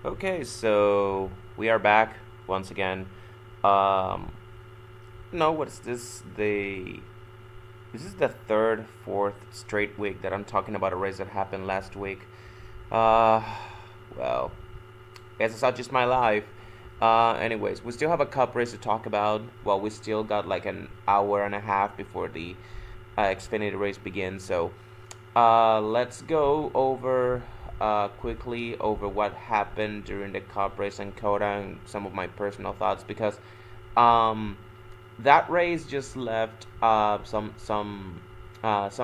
Okay, so we are back once again. Um, no, what's this? This is the third, fourth straight week that I'm talking about a race that happened last week. Uh, well, guess it's not just my life. Anyways, we still have a cup race to talk about. Well, we still got like an hour and a half before the Xfinity race begins. So let's go over quickly over what happened during the cup race in COTA and some of my personal thoughts because um, that race just left some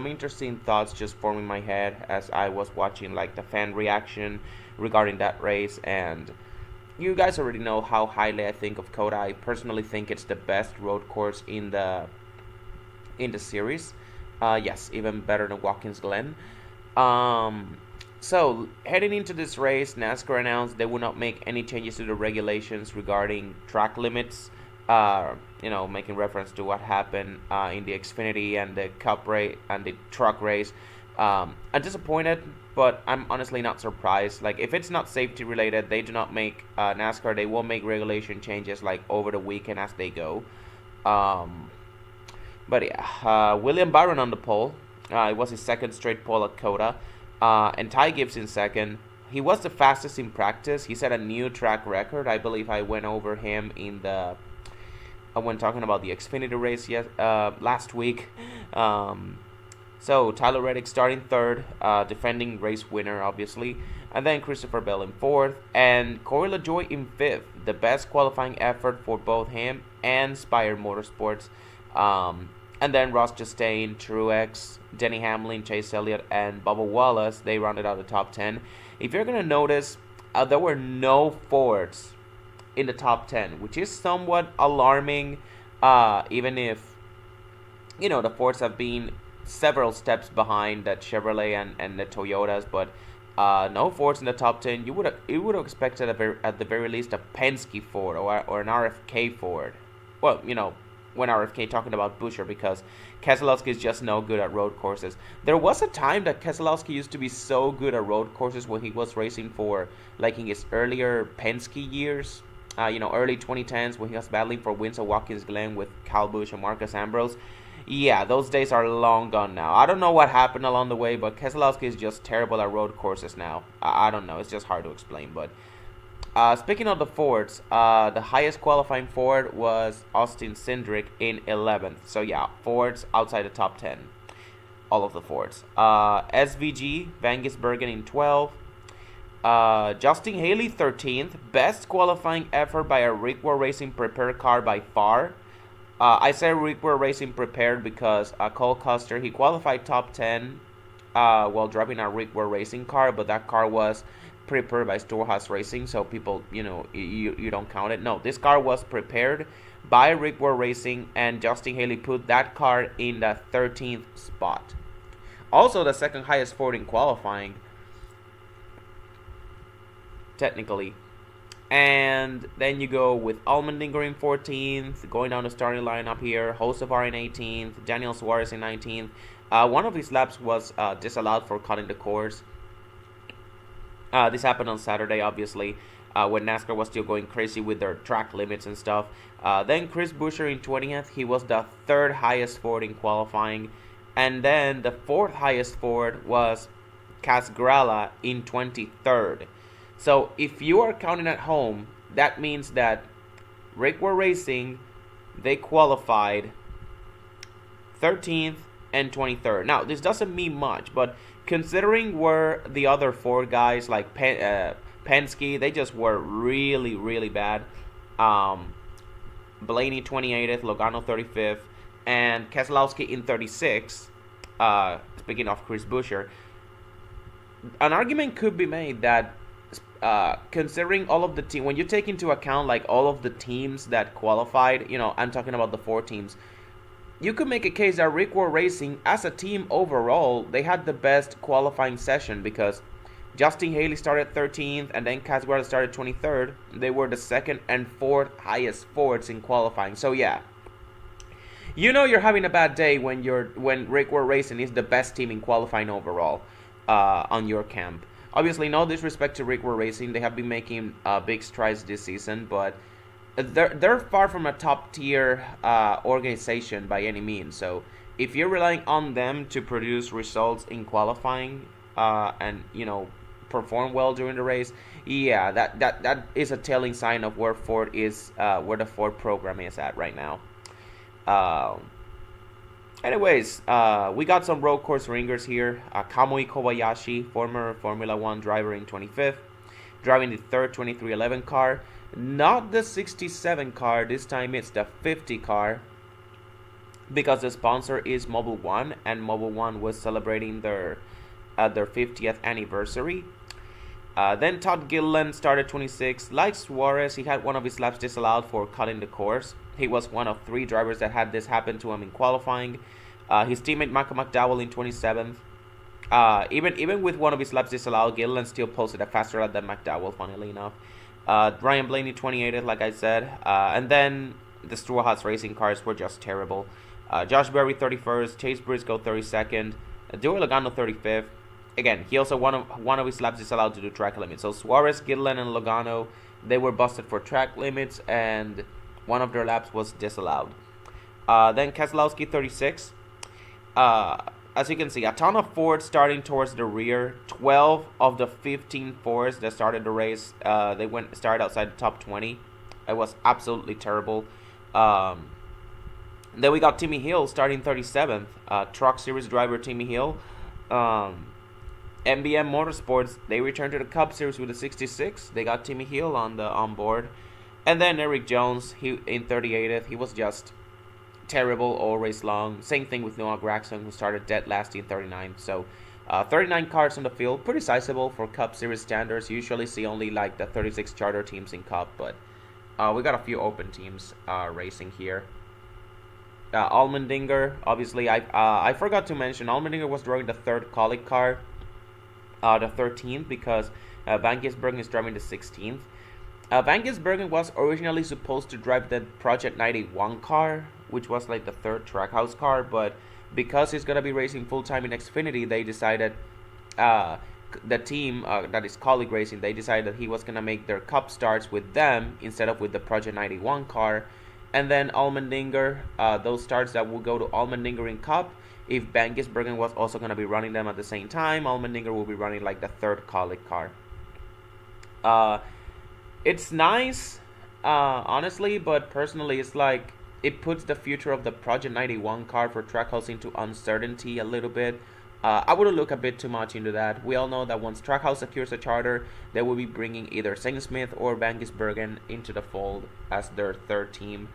interesting thoughts just forming my head as I was watching like the fan reaction regarding that race. And you guys already know how highly I think of COTA. I personally think it's the best road course in the series. Yes, even better than Watkins Glen. Um, so heading into this race, NASCAR announced they will not make any changes to the regulations regarding track limits. Making reference to what happened in the Xfinity and the Cup race and the truck race. I'm disappointed, but I'm honestly not surprised. Like, if it's not safety related, they do not make NASCAR. They will make regulation changes like over the weekend as they go. Um, but yeah, William Byron on the pole. It was his second straight pole at COTA. And Ty Gibbs in second. He was the fastest in practice. He set a new track record. I believe I went over him when talking about the Xfinity race last week. So Tyler Reddick starting third, defending race winner obviously, and then Christopher Bell in fourth, and Corey LaJoie in fifth. The best qualifying effort for both him and Spire Motorsports. And then Ross Chastain, Truex, Denny Hamlin, Chase Elliott, and Bubba Wallace, they rounded out the top 10. If you're going to notice, there were no Fords in the top 10, which is somewhat alarming, even if, the Fords have been several steps behind the Chevrolet and the Toyotas, but no Fords in the top 10. You would have expected at the very least a Penske Ford or an RFK Ford. Well, when RFK talking about Buescher because Keselowski is just no good at road courses. There was a time that Keselowski used to be so good at road courses when he was racing for like in his earlier Penske years. Early 2010s when he was battling for wins at Watkins Glen with Kyle Busch and Marcus Ambrose. Yeah, those days are long gone now. I don't know what happened along the way, but Keselowski is just terrible at road courses now. I don't know. It's just hard to explain, but speaking of the Fords, the highest qualifying Ford was Austin Cindric in 11th. So yeah, Fords outside the top 10. All of the Fords. SVG, Van Gisbergen in 12th. Justin Haley 13th. Best qualifying effort by a Rickwell Racing prepared car by far. I say Rickwell Racing prepared because Cole Custer, he qualified top 10 while driving a Rickwell Racing car, but that car was prepared by Storehouse Racing, so people, you don't count it. No, this car was prepared by Rickwell Racing, and Justin Haley put that car in the 13th spot. Also, the second highest Ford in qualifying, technically. And then you go with Allmendinger in 14th, going down the starting lineup here, Hocevar in 18th, Daniel Suarez in 19th. One of his laps was disallowed for cutting the course. This happened on Saturday, obviously, when NASCAR was still going crazy with their track limits and stuff. Then Chris Buescher in 20th. He was the third highest Ford in qualifying. And then the fourth highest Ford was Cas Gralla in 23rd. So if you are counting at home, that means that Rickwell Racing, they qualified 13th and 23rd. Now, this doesn't mean much, but considering where the other four guys like Penske, they just were really, really bad. Blaney 28th, Logano 35th, and Keselowski in 36th. Speaking of Chris Buescher, an argument could be made that considering all of the team, when you take into account like all of the teams that qualified, I'm talking about the four teams. You could make a case that Rickwell Racing, as a team overall, they had the best qualifying session because Justin Haley started 13th and then Cas Gralla started 23rd. They were the second and fourth highest Fords in qualifying. So yeah, you're having a bad day when Rickwell Racing is the best team in qualifying overall on your camp. Obviously, no disrespect to Rick Ware Racing, they have been making big strides this season, but they're far from a top tier organization by any means. So if you're relying on them to produce results in qualifying and perform well during the race, yeah, that is a telling sign of where Ford is, where the Ford program is at right now. Anyways, we got some road course ringers here. Kamui Kobayashi, former Formula 1 driver in 25th, driving the third 2311 car. Not the 67 car, this time it's the 50 car, because the sponsor is Mobil 1, and Mobil 1 was celebrating their 50th anniversary. Then Todd Gilliland started 26. Like Suarez, he had one of his laps disallowed for cutting the course. He was one of 3 drivers that had this happen to him in qualifying. His teammate Michael McDowell in 27th. Even with one of his laps disallowed, Gilliland still posted a faster lap than McDowell, funnily enough. Ryan Blaney 28th, like I said. And then the Stewart-Haas racing cars were just terrible. Josh Berry 31st, Chase Briscoe 32nd, Joey Logano 35th. Again, he also one of his laps disallowed to do track limits. So Suarez, Gilliland, and Logano, they were busted for track limits, and one of their laps was disallowed. Then Keselowski 36. As you can see, a ton of Fords starting towards the rear. 12 of the 15 Fords that started the race, they started outside the top 20. It was absolutely terrible. Then we got Timmy Hill starting 37th. Truck Series driver Timmy Hill. MBM Motorsports, they returned to the Cup Series with a 66. They got Timmy Hill on board. And then Eric Jones, he in 38th. He was just terrible all race long. Same thing with Noah Gragson, who started dead last in 39th. So 39 cars on the field, pretty sizable for Cup Series standards. You usually see only like the 36 charter teams in Cup, but we got a few open teams racing here. Allmendinger, obviously, I forgot to mention, Allmendinger was driving the third Colic car, the 13th, because Van Gisbergen is driving the 16th. Van Gisbergen was originally supposed to drive the Project 91 car, which was like the third Trackhouse car, but because he's going to be racing full-time in Xfinity, they decided, the team that is Colic Racing, they decided that he was going to make their Cup starts with them instead of with the Project 91 car. And then Allmendinger, those starts that will go to Allmendinger in Cup. If Van Gisbergen was also going to be running them at the same time, Allmendinger will be running like the third Colic car. It's nice, honestly, but personally, it's like it puts the future of the Project 91 car for Trackhouse into uncertainty a little bit. I wouldn't look a bit too much into that. We all know that once Trackhouse secures a charter, they will be bringing either Zane Smith or Van Gisbergen into the fold as their third team.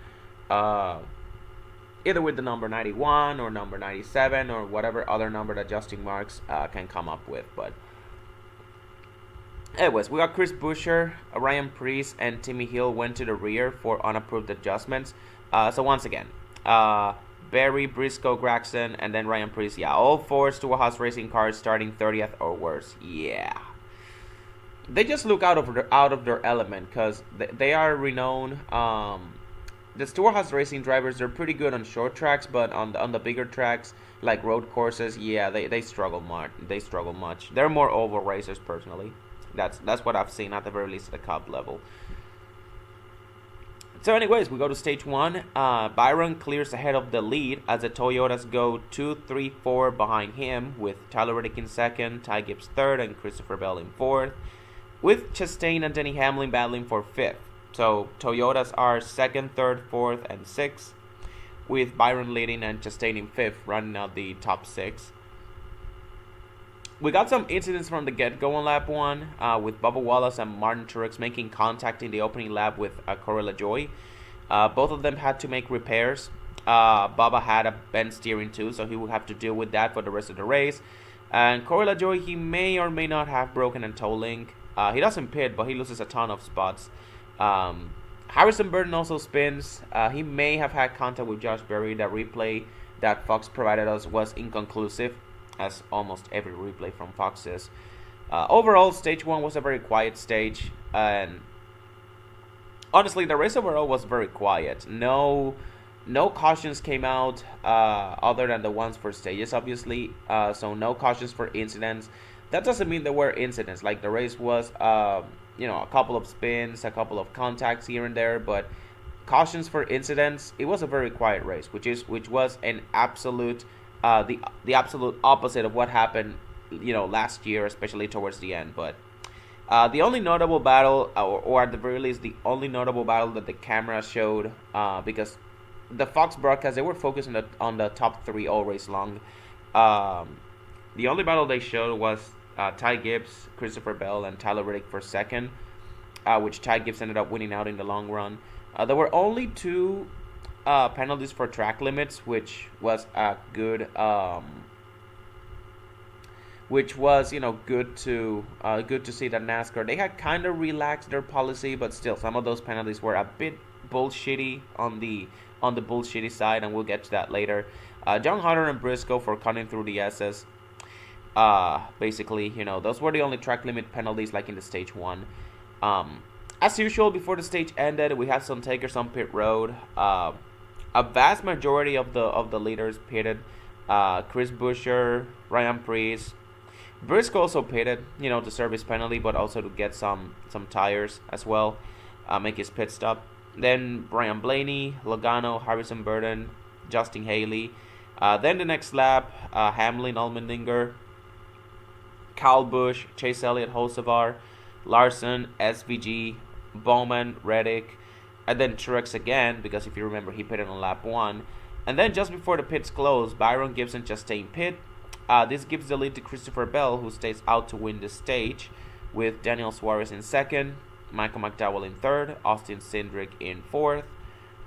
Either with the number 91 or number 97 or whatever other number that Justin Marks can come up with. But anyways, we got Chris Buescher, Ryan Preece, and Timmy Hill went to the rear for unapproved adjustments. So once again, Berry, Briscoe, Gragson, and then Ryan Preece. Yeah, all 4 Stewart-Haas racing cars starting 30th or worse. Yeah, they just look out of their element because they are renowned. The Stewart-Haas racing drivers, they're pretty good on short tracks, but on the bigger tracks like road courses, yeah, they struggle much. They're more oval racers personally. That's what I've seen at the very least at the Cup level. So anyways, we go to stage 1. Byron clears ahead of the lead as the Toyotas go 2, 3, 4 behind him, with Tyler Reddick in 2nd, Ty Gibbs 3rd, and Christopher Bell in 4th, with Chastain and Denny Hamlin battling for 5th. So Toyotas are 2nd, 3rd, 4th, and 6th, with Byron leading and Chastain in 5th, running out the top 6. We got some incidents from the get-go on lap 1, with Bubba Wallace and Martin Truex making contact in the opening lap with Corey LaJoie. Both of them had to make repairs. Bubba had a bent steering too, so he would have to deal with that for the rest of the race. And Corey LaJoie, he may or may not have broken a toe link. He doesn't pit, but he loses a ton of spots. Harrison Burton also spins. He may have had contact with Josh Berry. The replay that Fox provided us was inconclusive, as almost every replay from Fox is. Overall, stage 1 was a very quiet stage, and honestly, the race overall was very quiet. No cautions came out, other than the ones for stages, obviously. So no cautions for incidents. That doesn't mean there were incidents. Like the race was, a couple of spins, a couple of contacts here and there, but cautions for incidents. It was a very quiet race, which was an absolute, the absolute opposite of what happened, last year, especially towards the end. But the only notable battle, or at the very least, the only notable battle that the camera showed, because the Fox broadcast, they were focused on the top three all race long. The only battle they showed was Ty Gibbs, Christopher Bell, and Tyler Reddick for second, which Ty Gibbs ended up winning out in the long run. There were only two penalties for track limits, which was good. Which was good to see that NASCAR, they had kind of relaxed their policy, but still some of those penalties were a bit bullshitty on the bullshitty side, and we'll get to that later. John Hunter and Briscoe for cutting through the SS. Basically, those were the only track limit penalties like in the stage one. As usual, before the stage ended, we had some takers on pit road. A vast majority of the leaders pitted. Chris Buescher, Ryan Preece. Briscoe also pitted, to serve his penalty, but also to get some tires as well, make his pit stop. Then Brian Blaney, Logano, Harrison Burton, Justin Haley. Then the next lap, Hamlin, Allmendinger, Kyle Busch, Chase Elliott, Hocevar, Larson, SVG, Bowman, Reddick, and then Truex again, because if you remember, he pitted on lap 1. And then just before the pits closed, Byron Gibson just stayed in pit. This gives the lead to Christopher Bell, who stays out to win the stage, with Daniel Suarez in second, Michael McDowell in third, Austin Cindric in fourth,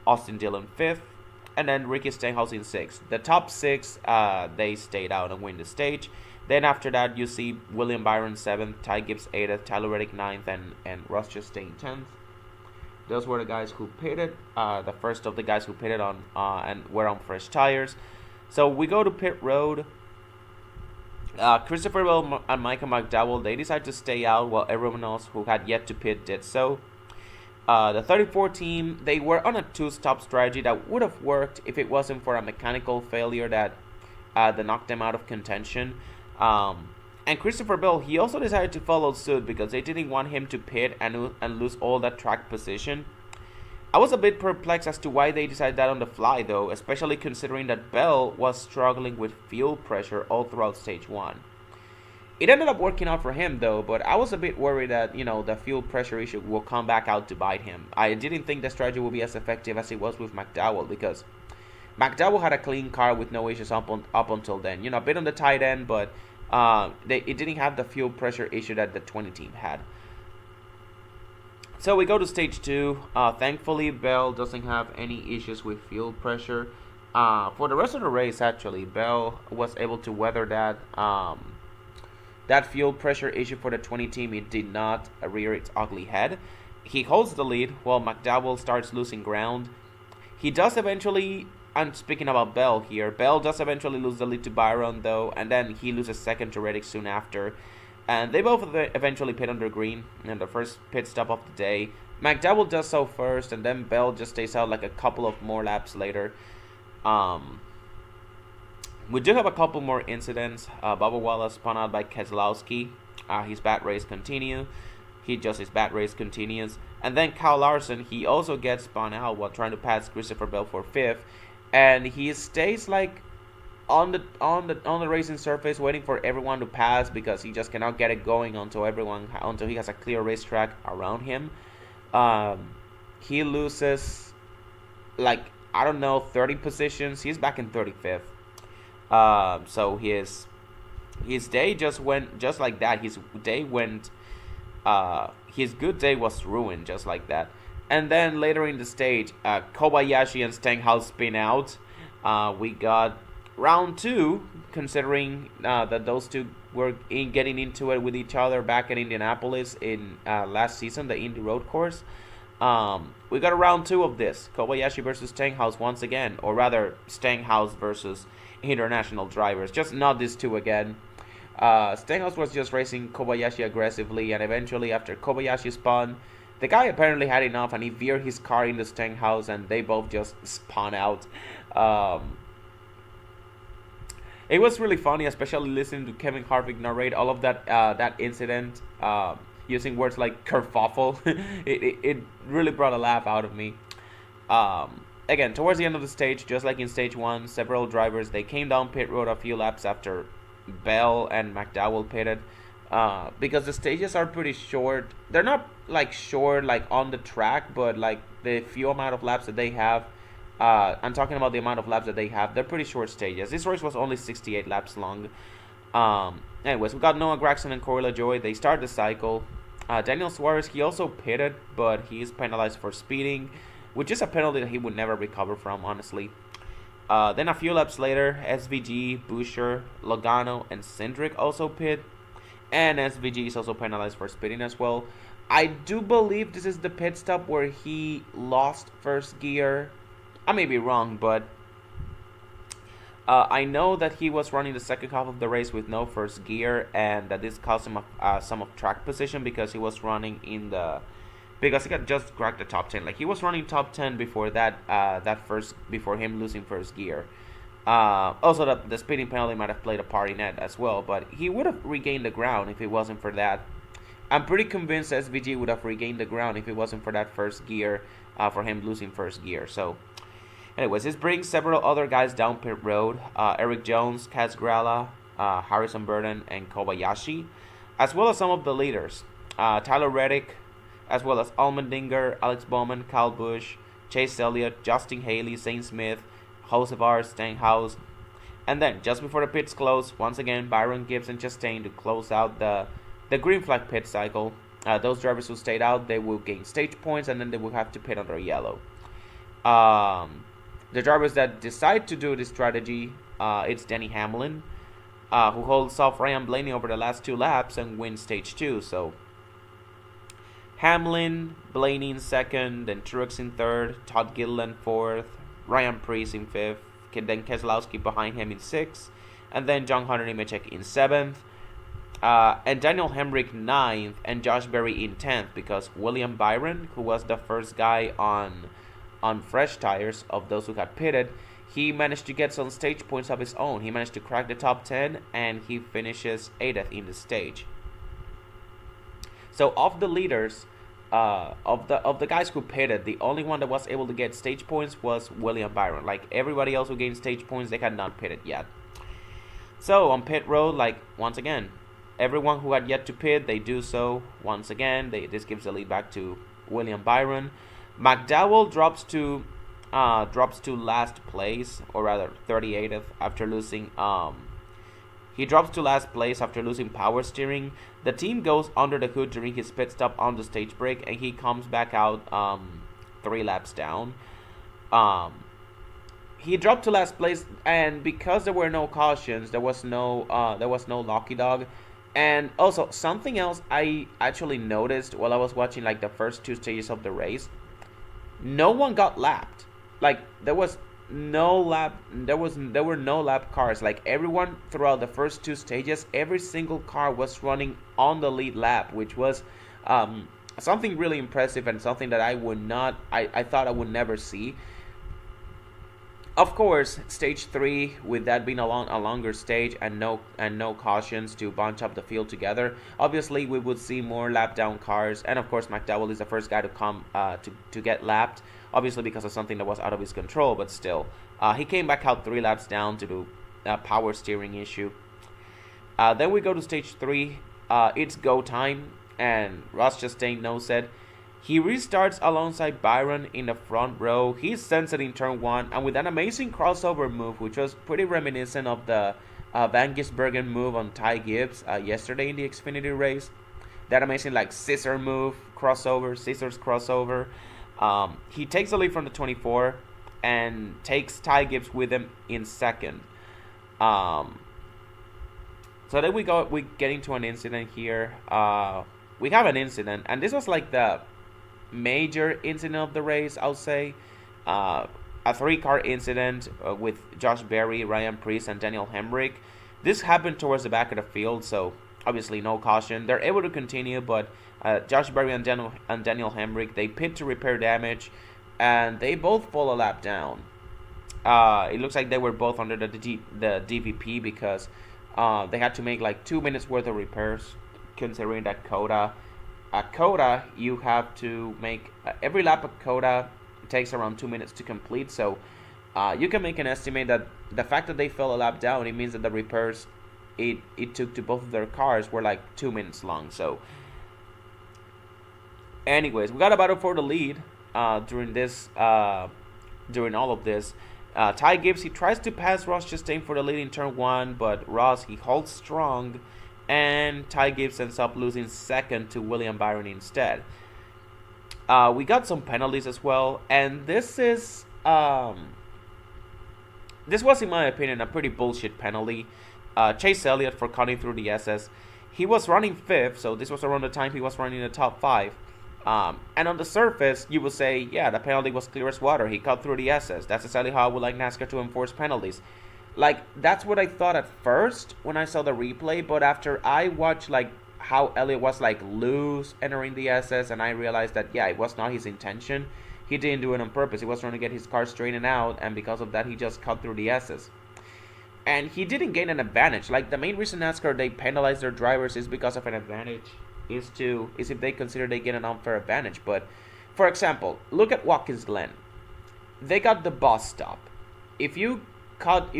Austin Dillon fifth, and then Ricky Stenhouse in sixth. The top six, they stayed out and win the stage. Then after that, you see William Byron 7th, Ty Gibbs 8th, Tyler Reddick 9th, and Ross Chastain 10th. Those were the guys who pitted. The first of the guys who pitted on and were on fresh tires. So we go to pit road. Christopher Bell and Michael McDowell, they decided to stay out while everyone else who had yet to pit did so. The 34 team, they were on a two-stop strategy that would have worked if it wasn't for a mechanical failure that knocked them out of contention. And Christopher Bell, he also decided to follow suit because they didn't want him to pit and lose all that track position. I was a bit perplexed as to why they decided that on the fly, though, especially considering that Bell was struggling with fuel pressure all throughout stage 1. It ended up working out for him, though, but I was a bit worried that, the fuel pressure issue will come back out to bite him. I didn't think the strategy would be as effective as it was with McDowell, because McDowell had a clean car with no issues up until then. A bit on the tight end, but it didn't have the fuel pressure issue that the 20 team had. So we go to stage 2. Thankfully, Bell doesn't have any issues with fuel pressure. For the rest of the race, actually, Bell was able to weather that fuel pressure issue for the 20 team. It did not rear its ugly head. He holds the lead while McDowell starts losing ground. He does eventually, I'm speaking about Bell here, Bell does eventually lose the lead to Byron, though, and then he loses second to Reddick soon after. And they both eventually pit under green in the first pit stop of the day. McDowell does so first, and then Bell just stays out like a couple of more laps later. We do have a couple more incidents. Bubba Wallace spun out by Keselowski. His bad race continues. His bad race continues. And then Kyle Larson, he also gets spun out while trying to pass Christopher Bell for 5th. And he stays like on the racing surface waiting for everyone to pass because he just cannot get it going until he has a clear racetrack around him. He loses 30 positions. He's back in 35th. So his day just went just like that. His good day was ruined just like that. And then later in the stage, Kobayashi and Stenhouse spin out. We got round 2, considering that those two were getting into it with each other back in Indianapolis in last season, the Indy Road Course. We got a round 2 of this. Kobayashi versus Stenhouse once again, or rather Stenhouse versus international drivers. Just not these two again. Stenhouse was just racing Kobayashi aggressively, and eventually after Kobayashi spun, the guy apparently had enough and he veered his car into Stenhouse and they both just spun out. It was really funny, especially listening to Kevin Harvick narrate all of that incident, using words like kerfuffle. It really brought a laugh out of me. Again, towards the end of the stage, just like in stage 1, several drivers, they came down pit road a few laps after Bell and McDowell pitted, because the stages are pretty short. They're not like short like on the track, but like the few amount of laps that they have, I'm talking about the amount of laps that they have, they're pretty short stages. This race was only 68 laps long. Anyways, we got Noah Gragson and Corey LaJoie. They start the cycle. Daniel Suarez, he also pitted, but he is penalized for speeding, which is a penalty that he would never recover from, honestly. Then a few laps later, SVG, Buescher, Logano, and Cindric also pit. And SVG is also penalized for speeding as well. I do believe this is the pit stop where he lost first gear. I may be wrong, but I know that he was running the second half of the race with no first gear, and that this cost him some of track position because he was running in the... Because he got just cracked the top 10. Like, he was running top 10 before before him losing first gear. Also, the speeding penalty might have played a part in that as well, but he would have regained the ground if it wasn't for that. I'm pretty convinced SVG would have regained the ground if it wasn't for that first gear, for him losing first gear. So, anyways, this brings several other guys down pit road. Eric Jones, Kaz Grala, Harrison Burton, and Kobayashi, as well as some of the leaders. Tyler Reddick, as well as Allmendinger, Alex Bowman, Kyle Busch, Chase Elliott, Justin Haley, Zane Smith, Josevar, Stenhouse. And then, just before the pits close, once again, Byron Gibbs and Chastain to close out the green flag pit cycle. Those drivers who stayed out, they will gain stage points, and then they will have to pit under yellow. The drivers that decide to do this strategy, it's Denny Hamlin, who holds off Ryan Blaney over the last 2 laps and wins stage 2. So, Hamlin, Blaney in 2nd, then Truex in 3rd, Todd Gilliland 4th, Ryan Preece in 5th, then Keselowski behind him in 6th, and then John Hunter Nemechek in 7th, and Daniel Hemrick 9th, and Josh Berry in 10th, because William Byron, who was the first guy on fresh tires of those who got pitted, he managed to get some stage points of his own. He managed to crack the top 10, and he finishes 8th in the stage. So of the leaders, of the guys who pitted, the only one that was able to get stage points was William Byron. Like, everybody else who gained stage points, they had not pitted yet. So on pit road, like, once again, everyone who had yet to pit, they do so once again. This gives the lead back to William Byron. McDowell drops to last place, or rather 38th, after losing he drops to last place after losing power steering. The team goes under the hood during his pit stop on the stage break, and he comes back out 3 laps down. He dropped to last place, and because there were no cautions, there was no lucky dog. And also, something else I actually noticed while I was watching like the first 2 stages of the race, no one got lapped. Like, there were no lap cars. Like, everyone throughout the first 2 stages, every single car was running on the lead lap, which was something really impressive and something that I thought I would never see. Of course, stage 3, with that being a longer stage and no cautions to bunch up the field together, obviously we would see more lap down cars. And of course, McDowell is the first guy to come to get lapped, obviously because of something that was out of his control, but still, he came back out 3 laps down due to a power steering issue. Then we go to stage 3. It's go time, and Ross Chastain said he restarts alongside Byron in the front row. He sends it in turn 1, and with an amazing crossover move, which was pretty reminiscent of the Van Gisbergen move on Ty Gibbs yesterday in the Xfinity race. That amazing like scissors crossover. He takes the lead from the 24 and takes Ty Gibbs with him in 2nd. So then we get into an incident here. We have an incident, and this was like the major incident of the race, I'll say. A 3-car incident with Josh Berry, Ryan Preece, and Daniel Hemrick. This happened towards the back of the field, so obviously no caution. They're able to continue, but Josh Berry and Daniel Hemrick, they pit to repair damage, and they both fall a lap down. It looks like they were both under the DVP because they had to make like 2 minutes worth of repairs, considering that COTA. At COTA, you have to make every lap of COTA takes around 2 minutes to complete. So you can make an estimate that the fact that they fell a lap down, it means that the repairs it took to both of their cars were like 2 minutes long. So anyways, we got a battle for the lead during all of this. Ty Gibbs, he tries to pass Ross Chastain for the lead in turn 1, but Ross, he holds strong, and Ty Gibbs ends up losing second to William Byron instead. We got some penalties as well, and this was, in my opinion, a pretty bullshit penalty. Chase Elliott for cutting through the SS. He was running 5th, so this was around the time he was running the top 5. And on the surface, you would say, yeah, the penalty was clear as water. He cut through the SS. That's exactly how I would like NASCAR to enforce penalties. Like, that's what I thought at first when I saw the replay, but after I watched, like, how Elliott was, like, loose entering the SS, and I realized that, yeah, it was not his intention. He didn't do it on purpose. He was trying to get his car straightened out, and because of that, he just cut through the SS. And he didn't gain an advantage. Like, the main reason NASCAR, they penalize their drivers is because of an advantage. Is if they consider they get an unfair advantage. But, for example, look at Watkins Glen. They got the bus stop. If you cut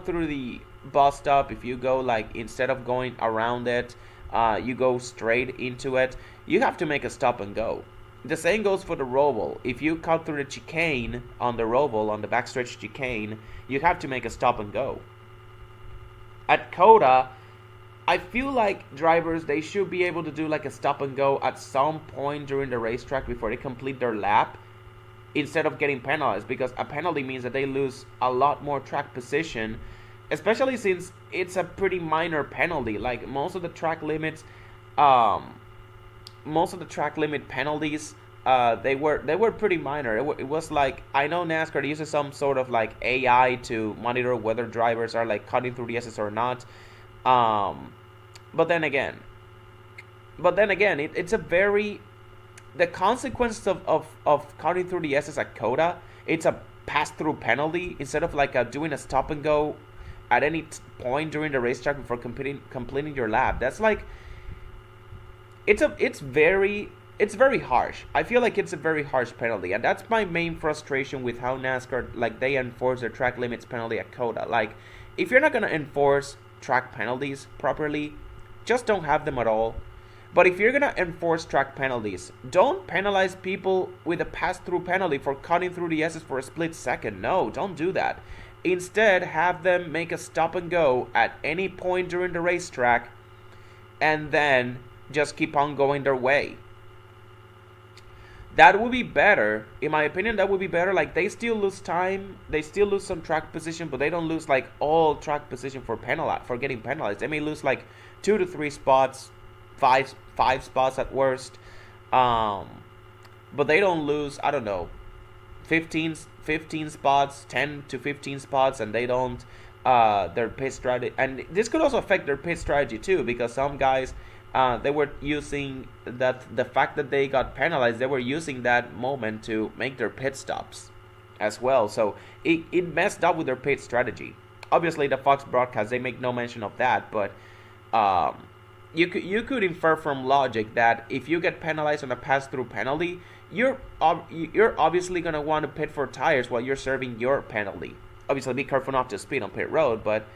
through the bus stop, if you go, like, instead of going around it, you go straight into it, you have to make a stop and go. The same goes for the Roval. If you cut through the chicane on the Roval, on the backstretch chicane, you have to make a stop and go. At COTA, I feel like drivers, they should be able to do like a stop and go at some point during the racetrack before they complete their lap, instead of getting penalized, because a penalty means that they lose a lot more track position, especially since it's a pretty minor penalty. Like most of the track limit penalties, they were pretty minor. It was like, I know NASCAR uses some sort of like AI to monitor whether drivers are like cutting through the SS or not. But then again, it's a very, the consequence of cutting through the SS at COTA, it's a pass-through penalty instead of like doing a stop and go at any point during the racetrack before completing your lap. That's like, it's very harsh. I feel like it's a very harsh penalty, and that's my main frustration with how NASCAR, like, they enforce their track limits penalty at COTA. Like, if you're not gonna enforce track penalties properly, just don't have them at all. But if you're gonna enforce track penalties, don't penalize people with a pass-through penalty for cutting through the SS for a split second. No, don't do that. Instead, have them make a stop and go at any point during the racetrack, and then just keep on going their way. That would be better. In my opinion, that would be better. Like, they still lose time, they still lose some track position, but they don't lose like all track position for getting penalized. They may lose like 2 to 3 spots, five spots at worst. But they don't lose, I don't know, 15 spots, 10 to 15 spots, and they don't their pit strategy. And this could also affect their pit strategy too, because some guys, they were using the fact that they got penalized, they were using that moment to make their pit stops as well. So it messed up with their pit strategy. Obviously, the Fox broadcast, they make no mention of that, but you could infer from logic that if you get penalized on a pass-through penalty, you're obviously going to want to pit for tires while you're serving your penalty. Obviously, be careful not to speed on pit road, but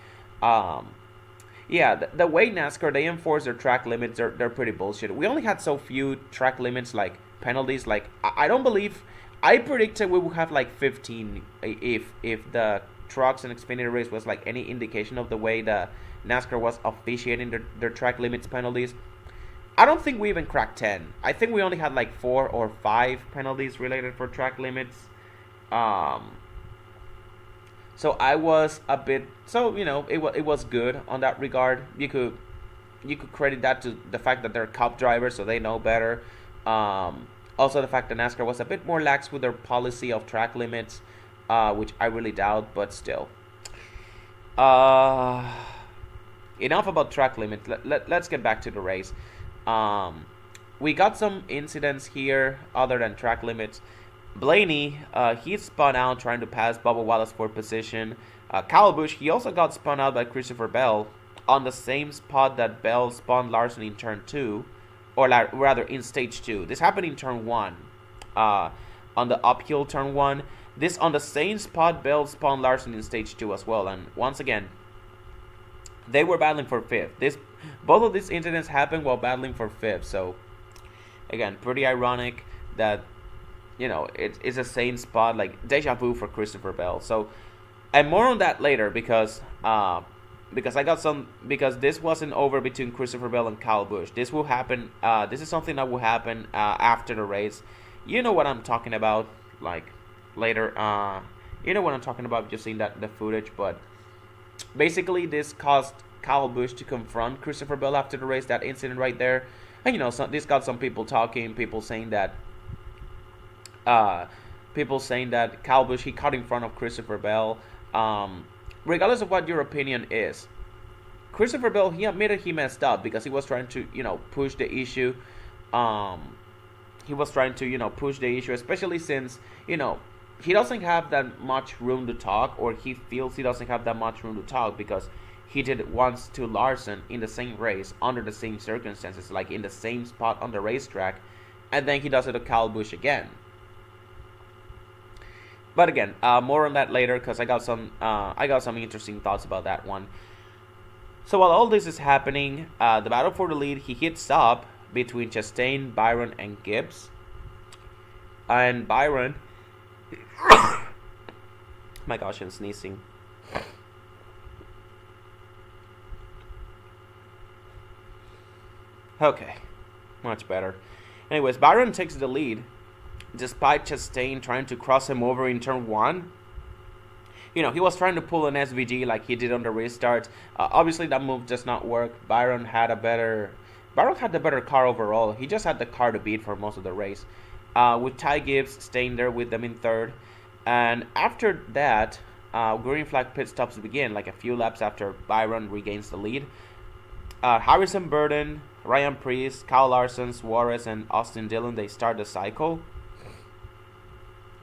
yeah, the way NASCAR, they enforce their track limits, they're pretty bullshit. We only had so few track limits, like penalties. Like, I don't believe, I predicted we would have like 15 if the trucks and Xfinity race was like any indication of the way the NASCAR was officiating their track limits penalties. I don't think we even cracked 10. I think we only had like 4 or 5 penalties related for track limits. So I was a bit, so you know, it was good on that regard. You could credit that to the fact that they're Cup drivers, so they know better. Also the fact that NASCAR was a bit more lax with their policy of track limits, which I really doubt, but still. Enough about track limits. Let's get back to the race. We got some incidents here other than track limits. Blaney, he spun out trying to pass Bubba Wallace for position. Kyle Busch, he also got spun out by Christopher Bell on the same spot that Bell spun Larson in turn 2, or rather in stage 2. This happened in turn 1, on the uphill turn 1. This on the same spot Bell spun Larson in stage 2 as well. And once again, they were battling for 5th. Both of these incidents happened while battling for 5th. So again, pretty ironic that, you know, it's the same spot, like deja vu for Christopher Bell. So, and more on that later, because this wasn't over between Christopher Bell and Kyle Busch. This will happen. This is something that will happen after the race. You know what I'm talking about, like later. You know what I'm talking about. Just seeing the footage, but basically this caused Kyle Busch to confront Christopher Bell after the race. That incident right there, and you know, this got some people talking. People saying that Kyle Busch, he caught in front of Christopher Bell. Regardless of what your opinion is, Christopher Bell, he admitted he messed up because he was trying to, you know, push the issue. He was trying to, you know, push the issue, especially since, you know, he doesn't have that much room to talk, or he feels he doesn't have that much room to talk because he did it once to Larson in the same race under the same circumstances, like in the same spot on the racetrack, and then he does it to Kyle Busch again. But again, more on that later because I got some interesting thoughts about that one. So while all this is happening, the battle for the lead, he hits up between Chastain, Byron, and Gibbs. And Byron, my gosh, I'm sneezing. Okay, much better. Anyways, Byron takes the lead, despite Chastain trying to cross him over in turn 1. You know, he was trying to pull an SVG like he did on the restart. Obviously, that move does not work. Byron had the better car overall. He just had the car to beat for most of the race. With Ty Gibbs staying there with them in 3rd. And after that, green flag pit stops begin, like a few laps after Byron regains the lead. Harrison Burton, Ryan Preece, Kyle Larson, Suarez, and Austin Dillon, they start the cycle.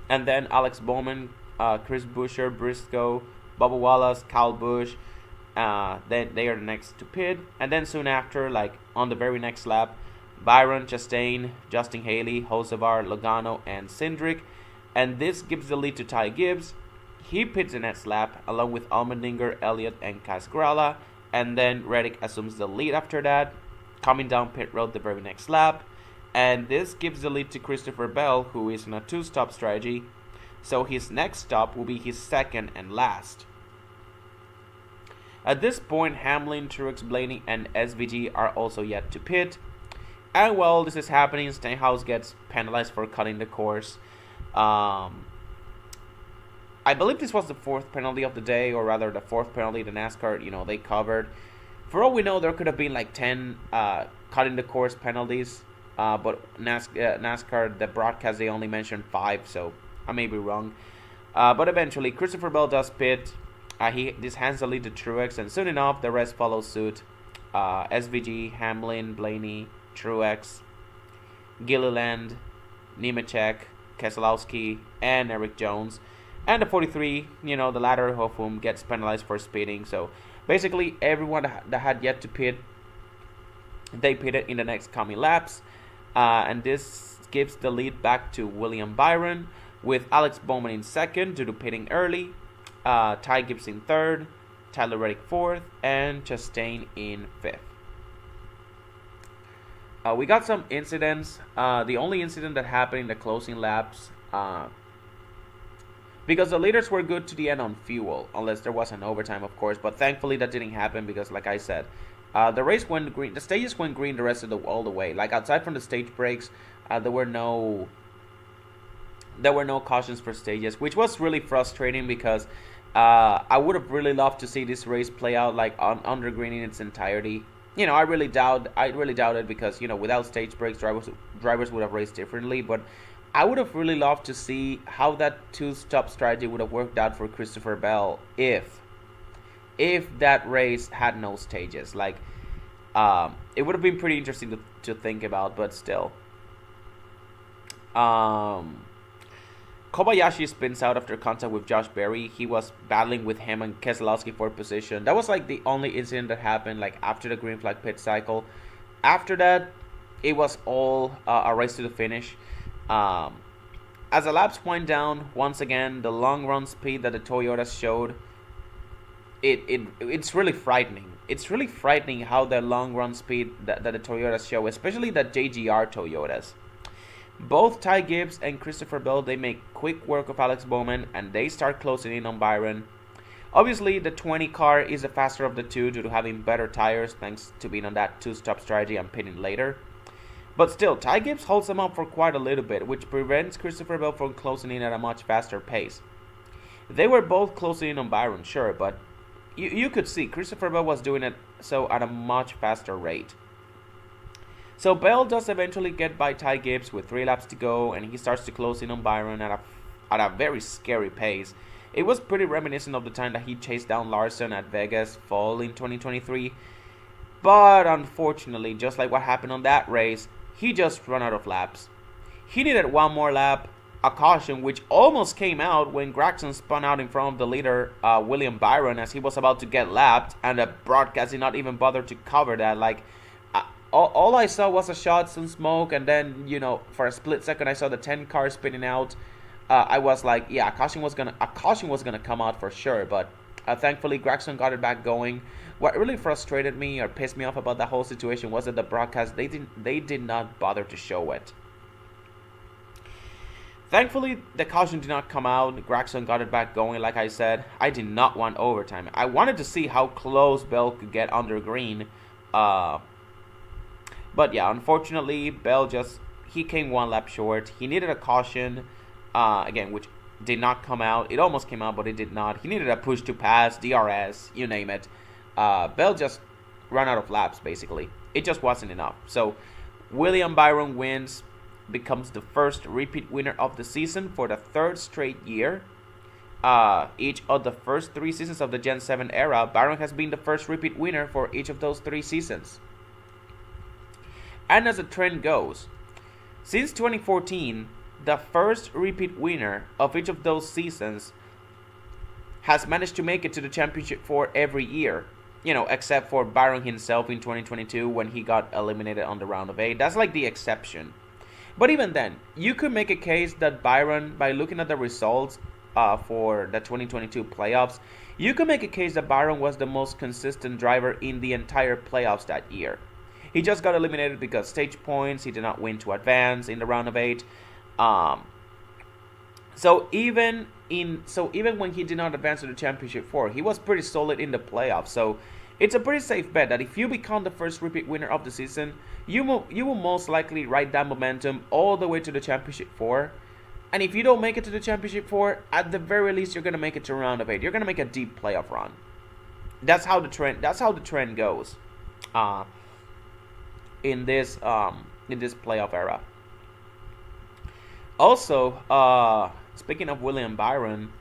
And then Alex Bowman, Chris Buescher, Briscoe, Bubba Wallace, Kyle Busch, then they are next to pit. And then soon after, like on the very next lap, Byron, Chastain, Justin Haley, Hocevar, Logano, and Cindric. And this gives the lead to Ty Gibbs. He pits the next lap along with Allmendinger, Elliott, and Casgrala. And then Reddick assumes the lead after that, coming down pit road the very next lap. And this gives the lead to Christopher Bell, who is in a 2-stop strategy. So his next stop will be his second and last. At this point, Hamlin, Truex, Blaney, and SVG are also yet to pit. And while this is happening, Stenhouse gets penalized for cutting the course. I believe this was the 4th penalty of the day, or rather the 4th penalty the NASCAR, you know, they covered. For all we know, there could have been like 10 cutting the course penalties. But NASCAR, the broadcast, they only mentioned 5, so I may be wrong. But eventually, Christopher Bell does pit. This hands the lead to Truex, and soon enough, the rest follow suit. SVG, Hamlin, Blaney, Truex, Gilliland, Nemechek, Keselowski, and Eric Jones. And the 43, you know, the latter of whom gets penalized for speeding. So basically, everyone that had yet to pit, they pitted in the next coming laps. And this gives the lead back to William Byron, with Alex Bowman in 2nd due to pitting early, Ty Gibbs in 3rd, Tyler Reddick 4th, and Chastain in 5th. We got some incidents. The only incident that happened in the closing laps, because the leaders were good to the end on fuel, unless there was an overtime, of course. But thankfully that didn't happen because, like I said, the race went green. The stages went green the rest of all the way. Like outside from the stage breaks, there were no cautions for stages, which was really frustrating because I would have really loved to see this race play out like under green in its entirety. You know, I really doubt it because, you know, without stage breaks, drivers would have raced differently. But I would have really loved to see how that 2-stop strategy would have worked out for Christopher Bell if that race had no stages. Like, it would have been pretty interesting to think about, but still. Kobayashi spins out after contact with Josh Berry. He was battling with him and Keselowski for position. That was like the only incident that happened like after the green flag pit cycle. After that, it was all a race to the finish. As the laps wind down, once again, the long run speed that the Toyotas showed, it's really frightening. It's really frightening how the long run speed that the Toyotas show, especially the JGR Toyotas. Both Ty Gibbs and Christopher Bell, they make quick work of Alex Bowman, and they start closing in on Byron. Obviously, the 20 car is the faster of the two due to having better tires thanks to being on that two-stop strategy and pitting later. But still, Ty Gibbs holds them up for quite a little bit, which prevents Christopher Bell from closing in at a much faster pace. They were both closing in on Byron, sure, but you could see Christopher Bell was doing it so at a much faster rate. So Bell does eventually get by Ty Gibbs with 3 laps to go, and he starts to close in on Byron at a very scary pace. It was pretty reminiscent of the time that he chased down Larson at Vegas fall in 2023. But unfortunately, just like what happened on that race, he just ran out of laps. He needed one more lap, a caution which almost came out when Gragson spun out in front of the leader, William Byron, as he was about to get lapped, and the broadcast did not even bother to cover that. Like, all I saw was a shot, some smoke, and then, you know, for a split second I saw the 10 car spinning out. I was like, yeah, a caution was gonna come out for sure, but thankfully Gragson got it back going. What really frustrated me or pissed me off about the whole situation was that the broadcast, they did not bother to show it. Thankfully, the caution did not come out. Gragson got it back going. Like I said, I did not want overtime. I wanted to see how close Bell could get under green. But yeah, unfortunately, Bell he came 1 lap short. He needed a caution, again, which did not come out. It almost came out, but it did not. He needed a push to pass, DRS, you name it. Bell just ran out of laps, basically. It just wasn't enough. So, William Byron wins, becomes the first repeat winner of the season for the 3rd straight year. Each of the first 3 seasons of the Gen 7 era, Byron has been the first repeat winner for each of those 3 seasons. And as the trend goes, since 2014, the first repeat winner of each of those seasons has managed to make it to the championship for every year. You know, except for Byron himself in 2022 when he got eliminated on the round of 8. That's like the exception. But even then, you could make a case that Byron, by looking at the results for the 2022 playoffs, you could make a case that Byron was the most consistent driver in the entire playoffs that year. He just got eliminated because stage points. He did not win to advance in the round of 8. So even when he did not advance to the championship 4, he was pretty solid in the playoffs. So it's a pretty safe bet that if you become the first repeat winner of the season, you will most likely ride that momentum all the way to the championship 4. And if you don't make it to the championship 4, at the very least you're gonna make it to round of 8. You're gonna make a deep playoff run. That's how the trend goes. In this playoff era. Also, speaking of William Byron,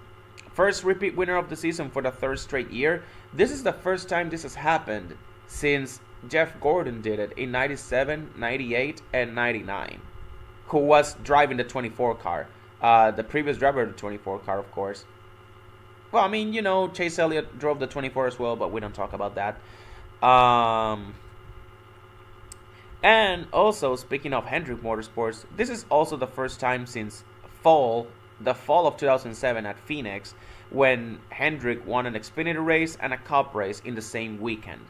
first repeat winner of the season for the 3rd straight year. This is the first time this has happened since Jeff Gordon did it in 97, 98, and 99, who was driving the 24 car. The previous driver of the 24 car, of course. Well, I mean, you know, Chase Elliott drove the 24 as well, but we don't talk about that. And also, speaking of Hendrick Motorsports, this is also the first time since the fall of 2007 at Phoenix, when Hendrick won an Xfinity race and a Cup race in the same weekend.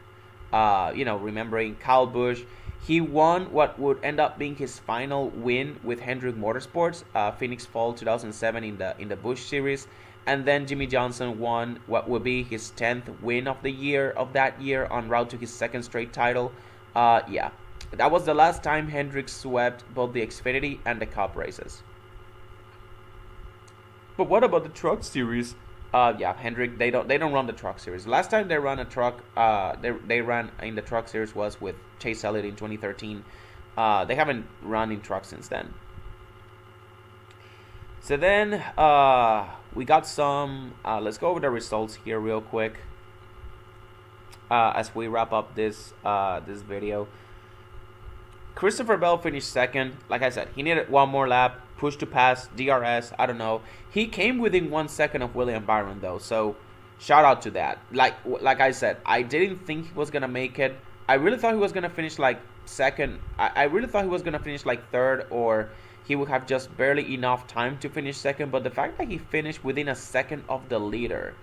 Remembering Kyle Busch, he won what would end up being his final win with Hendrick Motorsports, Phoenix Fall 2007 in the Busch Series, and then Jimmy Johnson won what would be his 10th win of that year, en route to his 2nd straight title. That was the last time Hendrick swept both the Xfinity and the Cup races. But what about the Truck Series? Hendrick, they don't run the Truck Series. Last time they ran a truck, they ran in the Truck Series was with Chase Elliott in 2013. They haven't run in truck since then. So then we got some. Let's go over the results here real quick as we wrap up this video. Christopher Bell finished second. Like I said, he needed one more lap, push to pass, DRS, I don't know. He came within 1 second of William Byron though, so shout out to that. Like I said, I didn't think he was gonna make it. I really thought he was gonna finish like second. I really thought he was gonna finish like third, or he would have just barely enough time to finish second. But the fact that he finished within a second of the leader,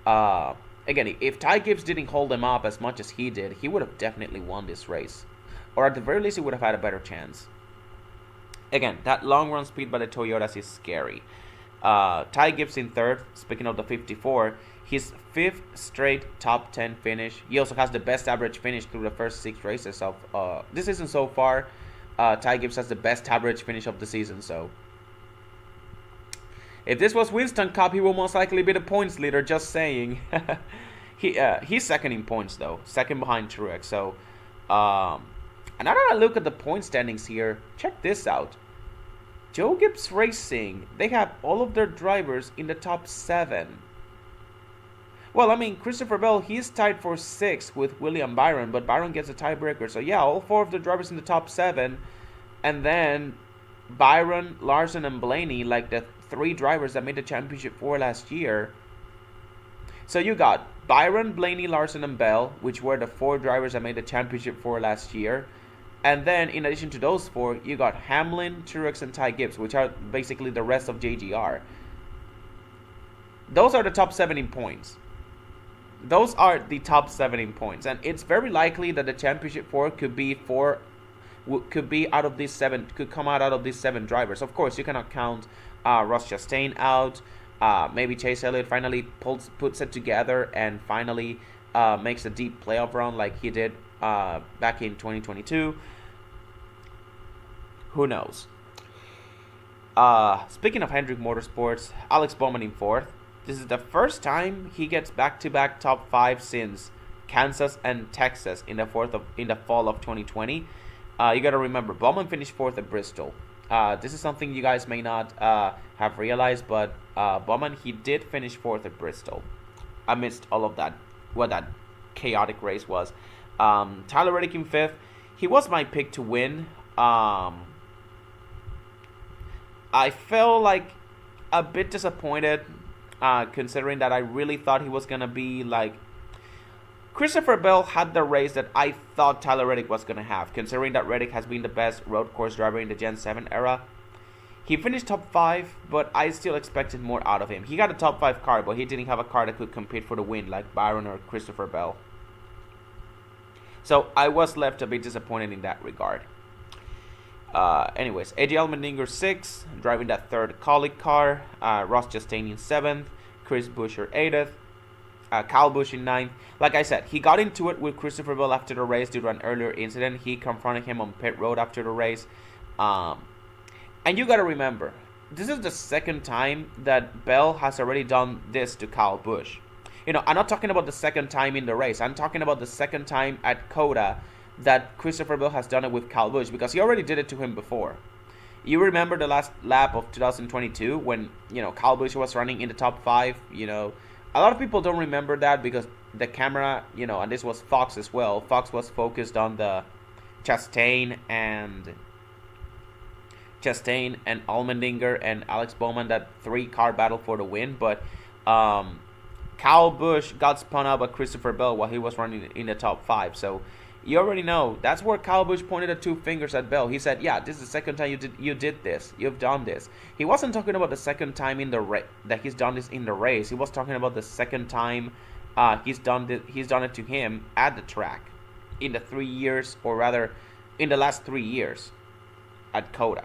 again, if Ty Gibbs didn't hold him up as much as he did, he would have definitely won this race, or at the very least, he would have had a better chance. Again, that long run speed by the Toyotas is scary. Ty Gibbs in third. Speaking of the 54, his 5th straight top 10 finish. He also has the best average finish through the first 6 races of this season so far. Ty Gibbs has the best average finish of the season. So if this was Winston Cup, he will most likely be the points leader. Just saying. He's second in points though, second behind Truex. So and now that I look at the point standings here, check this out. Joe Gibbs Racing, they have all of their drivers in the top 7. Well, I mean, Christopher Bell, he's tied for 6th with William Byron, but Byron gets a tiebreaker. So yeah, all 4 of the drivers in the top 7. And then Byron, Larson, and Blaney, like the 3 drivers that made the championship 4 last year. So you got Byron, Blaney, Larson, and Bell, which were the 4 drivers that made the championship 4 last year. And then, in addition to those 4, you got Hamlin, Truex, and Ty Gibbs, which are basically the rest of JGR. Those are the top 7 in points. Those are the top 7 in points, and it's very likely that the championship 4 could be out of these 7, could come out of these 7 drivers. Of course, you cannot count Ross Chastain out. Maybe Chase Elliott finally puts it together and finally makes a deep playoff run like he did back in 2022. Who knows? Speaking of Hendrick Motorsports, Alex Bowman in 4th. This is the first time he gets back-to-back top 5 since Kansas and Texas in the fall of 2020. You got to remember, Bowman finished 4th at Bristol. This is something you guys may not have realized, but Bowman, he did finish 4th at Bristol amidst all of that, what that chaotic race was. Tyler Reddick in 5th. He was my pick to win. I felt like a bit disappointed, considering that I really thought he was going to be like... Christopher Bell had the race that I thought Tyler Reddick was going to have, considering that Reddick has been the best road course driver in the Gen 7 era. He finished top 5, but I still expected more out of him. He got a top 5 car, but he didn't have a car that could compete for the win like Byron or Christopher Bell. So I was left a bit disappointed in that regard. Anyways, AJ Allmendinger 6th, driving that 3rd Colic car. Ross Chastain in 7th, Chris Buescher 8th, Kyle Busch in 9th. Like I said, he got into it with Christopher Bell after the race due to an earlier incident. He confronted him on pit road after the race. And you gotta remember, this is the 2nd time that Bell has already done this to Kyle Busch. You know, I'm not talking about the 2nd time in the race. I'm talking about the 2nd time at COTA that Christopher Bell has done it with Kyle Busch, because he already did it to him before. You remember the last lap of 2022 when, you know, Kyle Busch was running in the top 5, you know. A lot of people don't remember that because the camera, you know, and this was Fox as well. Fox was focused on the Chastain and Allmendinger and Alex Bowman, that 3-car battle for the win. But Kyle Busch got spun out by Christopher Bell while he was running in the top 5. So you already know that's where Kyle Busch pointed the 2 fingers at Bell. He said, "Yeah, this is the 2nd time you did this. You've done this." He wasn't talking about the 2nd time in the that he's done this in the race. He was talking about the 2nd time he's done it to him at the track in the 3 years, or rather, in the last 3 years at COTA.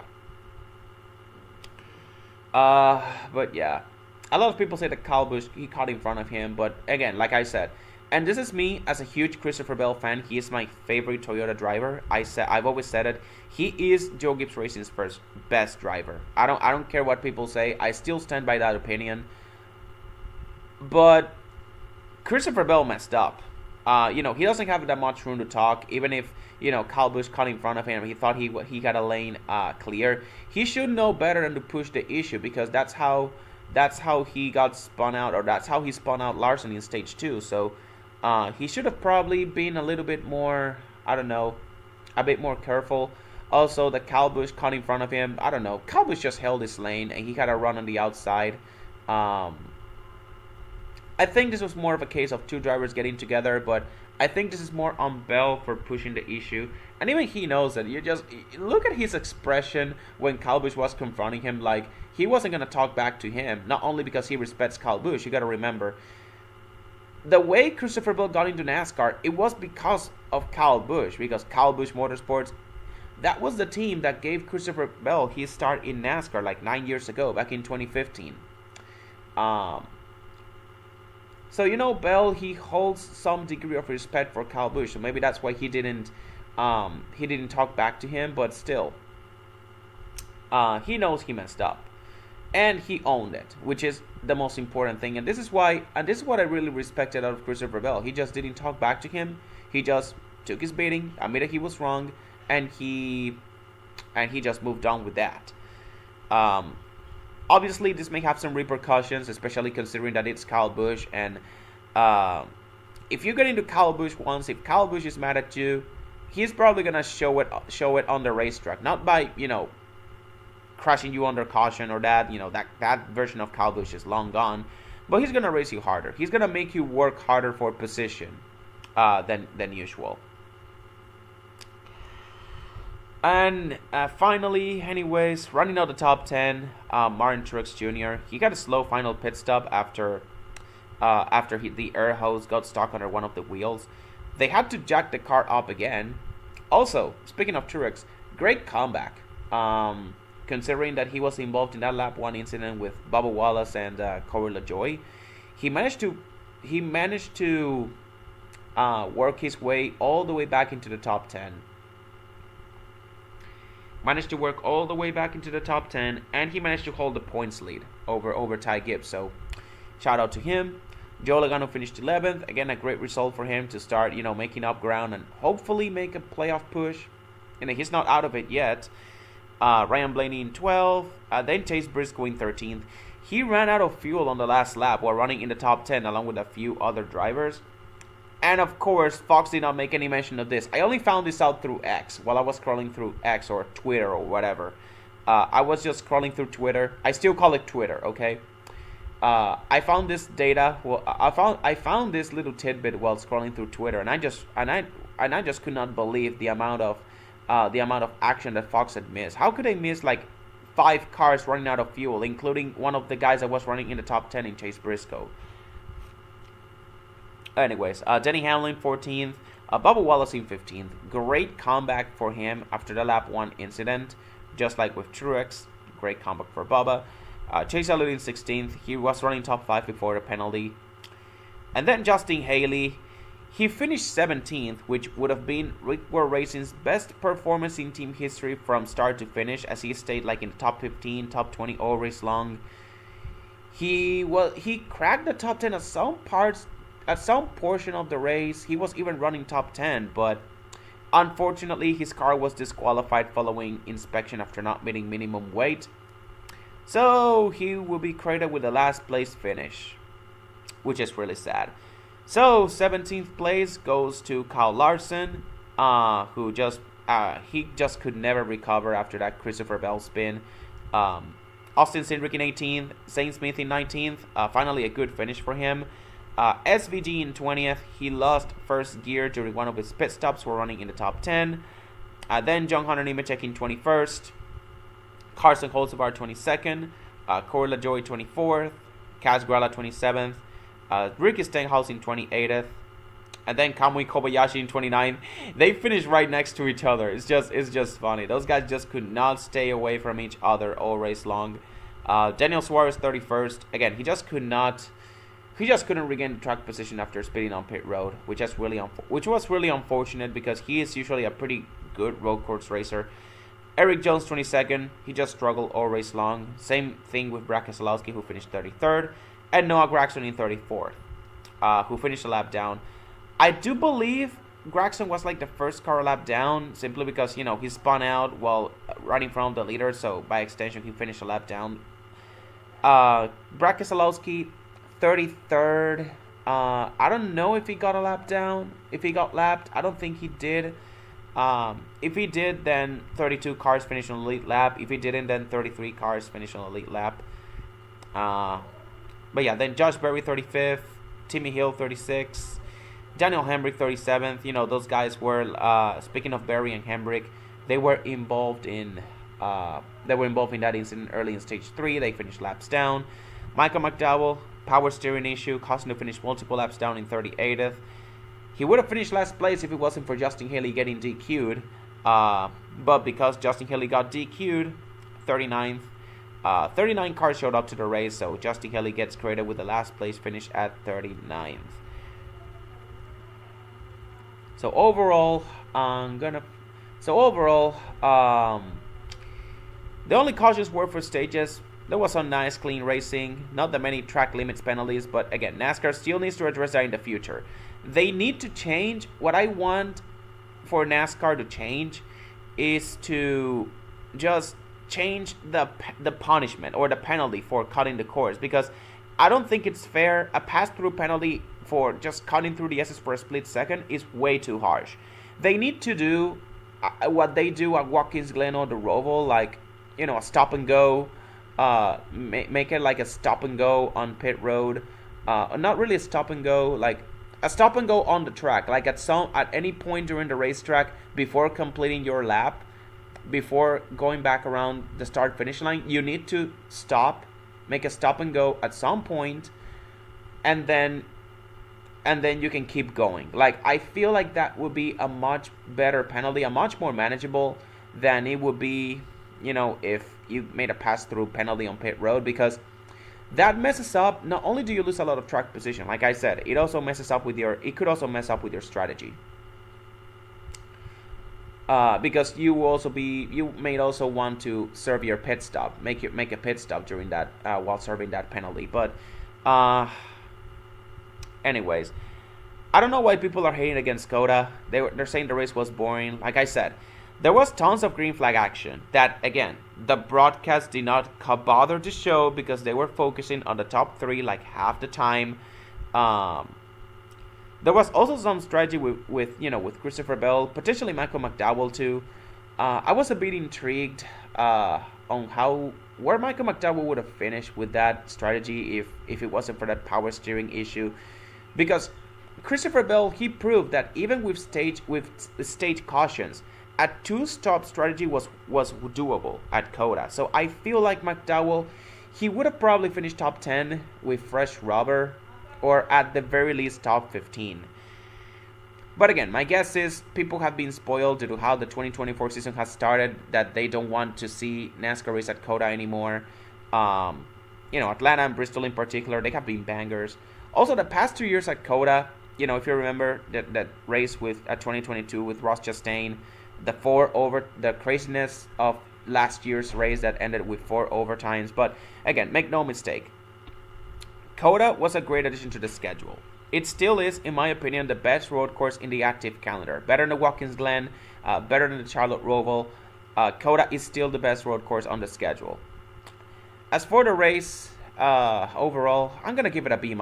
But yeah, a lot of people say that Kyle Busch, he caught in front of him, but again, like I said, and this is me as a huge Christopher Bell fan. He is my favorite Toyota driver. I've always said it. He is Joe Gibbs Racing's best driver. I don't care what people say. I still stand by that opinion. But Christopher Bell messed up. You know, he doesn't have that much room to talk. Even if, you know, Kyle Busch caught in front of him, he thought he got a lane clear. He should know better than to push the issue, because that's how he got spun out, or that's how he spun out Larson in stage 2. So he should have probably been a little bit more, I don't know, a bit more careful. Also, the Kyle Busch caught in front of him. I don't know. Kyle Busch just held his lane, and he had a run on the outside. I think this was more of a case of two drivers getting together, but I think this is more on Bell for pushing the issue. And even he knows that. You just look at his expression when Kyle Busch was confronting him. Like, he wasn't going to talk back to him, not only because he respects Kyle Busch. You got to remember, the way Christopher Bell got into NASCAR, it was because of Kyle Busch, because Kyle Busch Motorsports, that was the team that gave Christopher Bell his start in NASCAR like 9 years ago, back in 2015. So, you know, Bell, he holds some degree of respect for Kyle Busch, so maybe that's why he didn't talk back to him, but still, he knows he messed up, and he owned it, which is the most important thing. And this is what I really respected out of Christopher Bell. He just didn't talk back to him. He just took his beating, admitted he was wrong, and he just moved on with that. Obviously, this may have some repercussions, especially considering that it's Kyle Busch. And if you get into Kyle Busch once, if Kyle Busch is mad at you, he's probably gonna show it on the racetrack, not by crashing you under caution or that. That version of Kyle Busch is long gone, but he's gonna race you harder. He's gonna make you work harder for position than usual. And finally, anyways, running out the top 10, Martin Truex Jr. He got a slow final pit stop after the air hose got stuck under one of the wheels. They had to jack the car up again. Also, speaking of Truex, great comeback. Considering that he was involved in that lap 1 incident with Bubba Wallace and Corey LaJoie, he managed to work his way all the way back into the top 10. Managed to work all the way back into the top 10, and he managed to hold the points lead over Ty Gibbs. So, shout out to him. Joe Logano finished 11th. Again, a great result for him to start, making up ground and hopefully make a playoff push. He's not out of it yet. Ryan Blaney in 12th. Then Chase Briscoe in 13th. He ran out of fuel on the last lap while running in the top 10 along with a few other drivers. And of course, Fox did not make any mention of this. I only found this out through X, while I was scrolling through X or Twitter or whatever. I was just scrolling through Twitter. I still call it Twitter, okay? I found this data. Well, I found this little tidbit while scrolling through Twitter, and I just could not believe the amount of action that Fox had missed. How could they miss like 5 cars running out of fuel, including one of the guys that was running in the top 10 in Chase Briscoe? Anyways, Denny Hamlin 14th, Bubba Wallace in 15th. Great comeback for him after the lap 1 incident, just like with Truex. Great comeback for Bubba. Chase Elliott in 16th. He was running top 5 before the penalty. And then Justin Haley, he finished 17th, which would have been Rick Ware Racing's best performance in team history from start to finish, as he stayed like in the top 15, top 20 all race long. He cracked the top 10 at some portion of the race. He was even running top 10, but unfortunately his car was disqualified following inspection after not meeting minimum weight. So he will be credited with the last place finish, which is really sad. So 17th place goes to Kyle Larson, who just could never recover after that Christopher Bell spin. Austin Cindric in 18th, Zane Smith in 19th. Finally a good finish for him. SVG in 20th. He lost first gear during one of his pit stops while running in the top 10. Then John Hunter Nemechek in 21st. Carson Holzapar 22nd. Corey LaJoie 24th. Kaz Grala 27th. Ricky Stenhouse in 28th. And then Kamui Kobayashi in 29th. They finished right next to each other. It's just funny. Those guys just could not stay away from each other all race long. Daniel Suarez 31st. Again, he just couldn't regain the track position after speeding on pit road, which was really unfortunate because he is usually a pretty good road course racer. Eric Jones 22nd, he just struggled all race long. Same thing with Brad Keselowski, who finished 33rd, and Noah Gragson in 34th, who finished a lap down. I do believe Gragson was like the first car lap down, simply because he spun out while running from the leader, so by extension he finished a lap down. Brad Keselowski 33rd. I don't know if he got a lap down. If he got lapped, I don't think he did. If he did, then 32 cars finished on the lead lap. If he didn't, then 33 cars finished on the lead lap. But yeah, then Josh Berry 35th, Timmy Hill 36th, Daniel Hemrick 37th. You know, those guys were, speaking of Berry and Hemrick, they were involved in that incident early in stage 3. They finished laps down. Michael McDowell, power steering issue, caused him to finish multiple laps down in 38th. He would have finished last place if it wasn't for Justin Haley getting DQ'd. But because Justin Haley got DQ'd, 39th. 39 cars showed up to the race, so Justin Haley gets credited with the last place finish at 39th. So overall, the only cautions were for stages. There was some nice clean racing, not that many track limits penalties, but again, NASCAR still needs to address that in the future. They need to change. What I want for NASCAR to change is to just change the punishment or the penalty for cutting the course, because I don't think it's fair. A pass-through penalty for just cutting through the S's for a split second is way too harsh. They need to do what they do at Watkins Glen or the Roval, like, you know, a stop and go. Make it like a stop and go on pit road. Not really a stop and go, like a stop and go on the track, like at any point during the racetrack before completing your lap, before going back around the start finish line, you need to stop, make a stop and go at some point, and then you can keep going. Like, I feel like that would be a much better penalty, a much more manageable than it would be, you know, if you made a pass-through penalty on pit road, because that messes up. Not only do you lose a lot of track position, like I said, it also messes up with your. It could also mess up with your strategy. Because you may also want to serve your pit stop, make a pit stop during that while serving that penalty. But, anyways, I don't know why people are hating against COTA. They're saying the race was boring. Like I said, there was tons of green flag action that, again, the broadcast did not bother to show because they were focusing on the top 3 like half the time. There was also some strategy with Christopher Bell, potentially Michael McDowell too. I was a bit intrigued on where Michael McDowell would have finished with that strategy if it wasn't for that power steering issue, because Christopher Bell, he proved that even with stage cautions, a 2-stop strategy was doable at COTA. So I feel like McDowell, he would have probably finished top 10 with fresh rubber, or at the very least top 15. But again, my guess is people have been spoiled due to how the 2024 season has started, that they don't want to see NASCAR race at COTA anymore. Atlanta and Bristol in particular, they have been bangers. Also, the past 2 years at COTA, if you remember that race at 2022 with Ross Chastain, the craziness of last year's race that ended with 4 overtimes. But again, make no mistake, COTA was a great addition to the schedule. It still is, in my opinion, the best road course in the active calendar. Better than the Watkins Glen, better than the Charlotte Roval. COTA is still the best road course on the schedule. As for the race, overall, I'm going to give it a B-.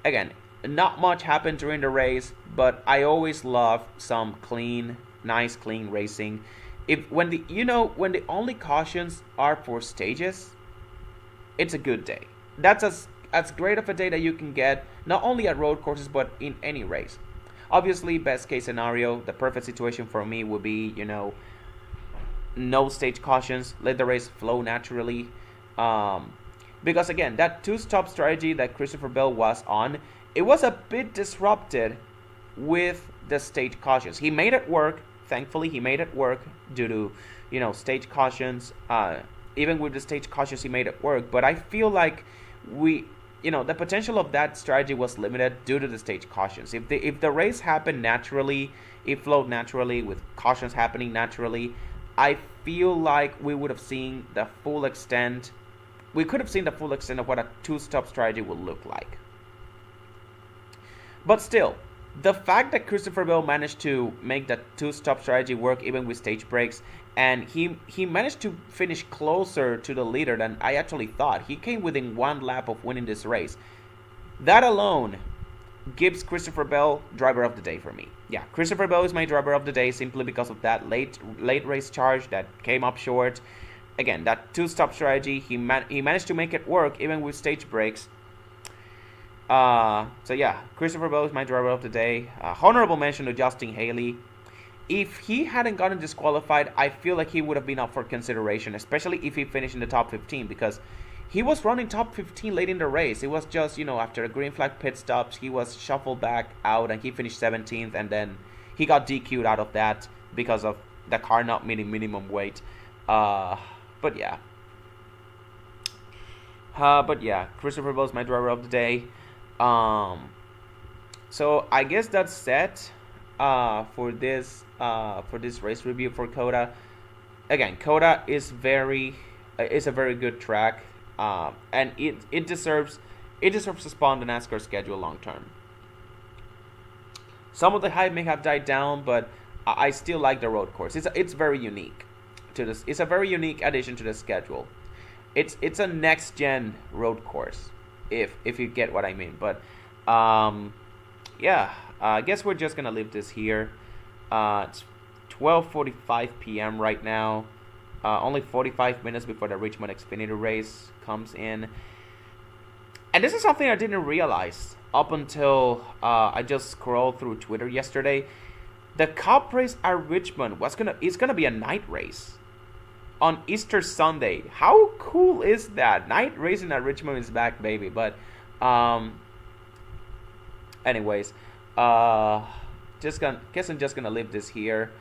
Again, not much happened during the race, but I always love some nice clean racing. When the only cautions are for stages, it's a good day. That's as great of a day that you can get, not only at road courses but in any race. Obviously, best case scenario, the perfect situation for me would be, no stage cautions, let the race flow naturally. Because again, that 2-stop strategy that Christopher Bell was on, it was a bit disrupted with the stage cautions. He made it work. Thankfully, he made it work due to, stage cautions. Even with the stage cautions, he made it work. But I feel like the potential of that strategy was limited due to the stage cautions. If the race happened naturally, it flowed naturally with cautions happening naturally, I feel like we would have seen the full extent. We could have seen the full extent of what a 2-stop strategy would look like. But still, the fact that Christopher Bell managed to make that 2-stop strategy work even with stage breaks, and he managed to finish closer to the leader than I actually thought. He came within 1 lap of winning this race. That alone Gibbs, Christopher Bell, driver of the day for me. Yeah, Christopher Bell is my driver of the day simply because of that late race charge that came up short. Again, that two-stop strategy, he managed to make it work even with stage breaks. So yeah, Christopher Bell is my driver of the day. Honorable mention to Justin Haley. If he hadn't gotten disqualified, I feel like he would have been up for consideration, especially if he finished in the top 15, because he was running top 15 late in the race. It was just, after a green flag pit stops, he was shuffled back out and he finished 17th, and then he got DQ'd out of that because of the car not meeting minimum weight. But yeah, Christopher Bell is my driver of the day. So I guess that's set for this race review for COTA. Again, COTA is a very good track, and it deserves a spot on the NASCAR schedule long term. Some of the hype may have died down, but I still like the road course. It's very unique to this. It's a very unique addition to the schedule. It's a next gen road course, if you get what I mean. But yeah, I guess we're just gonna leave this here. It's 12:45 p.m. right now. Only 45 minutes before the Richmond Xfinity race comes in. And this is something I didn't realize up until I just scrolled through Twitter yesterday. The Cup race at Richmond is gonna be a night race on Easter Sunday. How cool is that? Night racing at Richmond is back, baby. But anyways, I'm just gonna leave this here.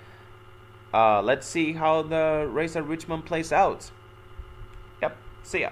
Let's see how the race at Richmond plays out. Yep, see ya.